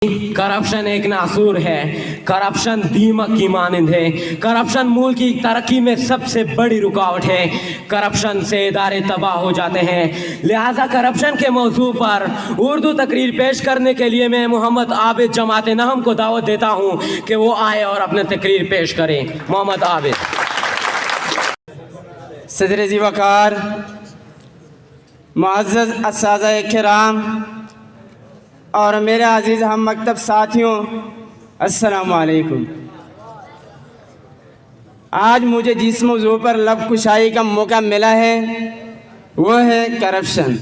Corruption एक नासूर है, करप्शन दीमक की मानंद है, करप्शन मुल्क की तरक्की में सबसे बड़ी रुकावट है, करप्शन से इदारे तबाह हो जाते हैं। लिहाजा करप्शन के मौजू पर उर्दू तकरीर पेश करने के लिए मैं मोहम्मद आबिद जमात नहम को दावत देता हूँ कि वो आए और अपने तकरीर पेश करें। मोहम्मद आबिद। सदर जी वकार, मुअज़्ज़ज़ अस्साज़ा किराम और मेरे अजीज़ हम मकतब साथियों, अस्सलामु अलैकुम। आज मुझे जिस मौजू पर लब कुशाई का मौका मिला है वो है करप्शन।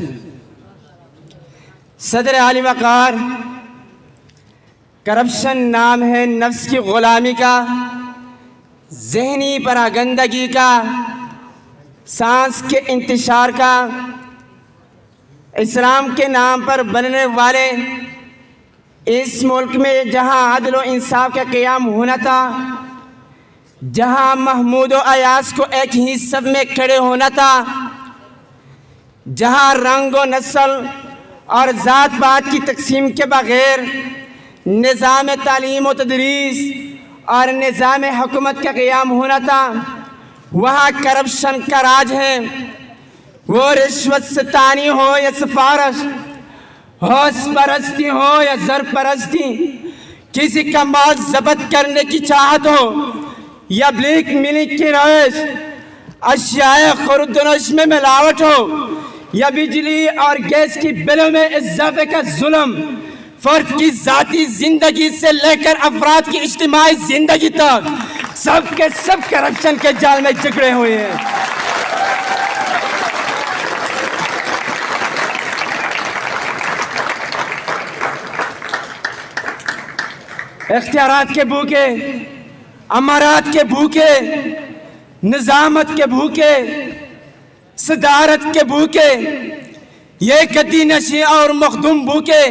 सदर आली वकार, करप्शन नाम है नफ्स की ग़ुलामी का, ज़हनी परागंदगी का, सांस के इंतशार का, इस्लाम के नाम पर बनने वाले इस मुल्क में जहां अदल व इंसाफ का क़याम होना था, जहां महमूद व अयास को एक ही सब में खड़े होना था, जहां रंग व नस्ल और ज़ात पात की तकसीम के बग़ैर निज़ाम तालीम व तदरीस और निज़ाम हुकूमत का क़याम होना था, वहाँ करप्शन का राज है। वो रिश्वत सतानी हो या सिफारिश, हौस परस्ती हो या ज़र परस्ती, किसी का माल ज़ब्त करने की चाहत हो या ब्लीक मिल्क की रविश, अशियाए खुर्दनश में मिलावट हो या बिजली और गैस की बिलों में इजाफे का जुल्म, फर्द की ज़ाती ज़िंदगी से लेकर अफराद की इज्तिमाई ज़िंदगी तक सब के सब करप्शन के जाल में जकड़े हुए हैं। इख्तियारात के भूखे, अमारात के भूखे, निज़ामत के भूखे, सदारत के भूखे, ये गद्दी नशी और मखदूम भूखे,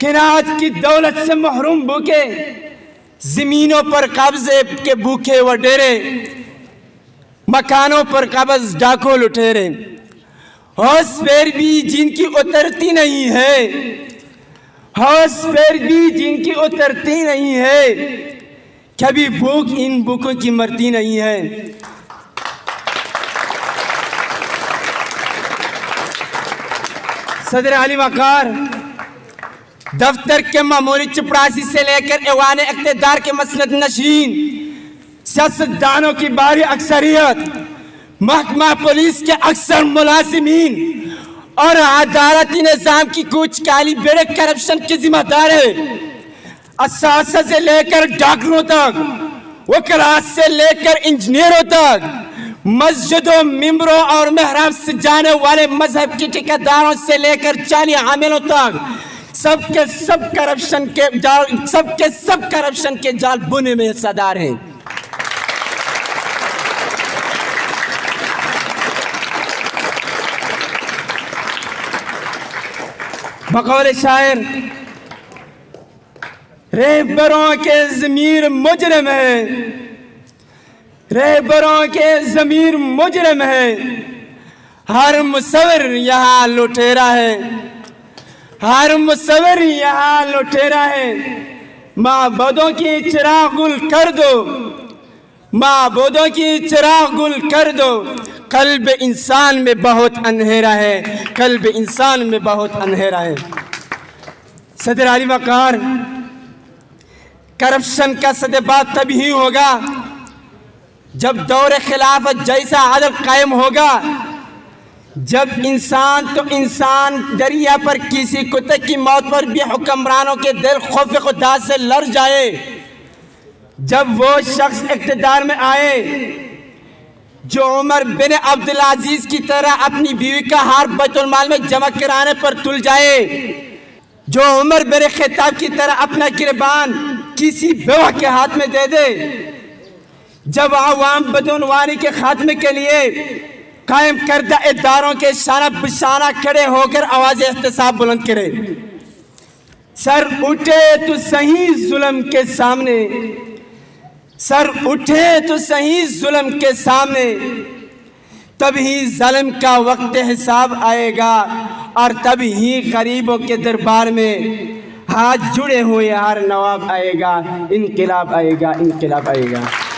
किरात की दौलत से महरूम भूखे, ज़मीनों पर कब्ज़े के भूखे व डेरे, मकानों पर कब्ज़ डाको लुटेरे, होश पैर भी जिनकी उतरती नहीं है, होश पैर भी जिनकी उतरती नहीं है, कभी भूख इन भूखों की मरती नहीं है। सदर आली वकार, दफ्तर के मामूली चपरासी से लेकर ऐवान इक़्तिदार के मसनद नशीन, सियासतदानों की भारी अक्सरियत, महकमा पुलिस के अक्सर मुलाजिमीन और अदालती निज़ाम की कुछ काली बेड़े करप्शन के जिम्मेदार है। असासा से लेकर डॉक्टरों तक, वकरात से लेकर इंजीनियरों तक, मस्जिदों, मिंबरों और महराब से जाने वाले मजहब के ठेकेदारों से लेकर जानी आमिलों तक सबके सब करप्शन के जाल बुने में हिस्सेदार हैं। बकौल शायर, रहबरों के ज़मीर मुजरिम है, रहबरों के ज़मीर मुजरिम है, हर मुसव्विर यहाँ लुटेरा है, हर मुसव्विर यहाँ लुटेरा है। माबूदों की चिराग गुल कर दो, माबूदों की चिराग गुल कर दो, कल्ब इंसान में बहुत अंधेरा है, कल्ब इंसान में बहुत अंधेरा है। सदर आली वकार, करप्शन का सदेबाद तभी होगा जब दौर खिलाफत जैसा अदल कायम होगा, जब इंसान तो इंसान दरिया पर किसी कुत्ते की मौत पर भी हुक्मरानों के दिल खौफ खुदा से लड़ जाए, जब वो शख्स इक़्तिदार में आए जो उमर बिन अब्दुल अजीज की तरह अपनी बीवी का हार बैतुल माल में जमा कराने पर तुल जाए, जो उमर बिन खिताब की तरह अपना गिरबान किसी बेवा के हाथ में दे दे, जब आवाम बदउनवानी के खात्मे के लिए कायम करदा इदारों के शाना बिशाना खड़े होकर आवाज़ एहतसाब बुलंद करे। सर उठे तो सही जुल्म के सामने, सर उठे तो सही जुल्म के सामने, तभी ज़ालिम का वक्त हिसाब आएगा और तभी गरीबों के दरबार में ہاتھ جڑے ہوئے ہر نواب آئے گا، انقلاب آئے گا، انقلاب آئے گا۔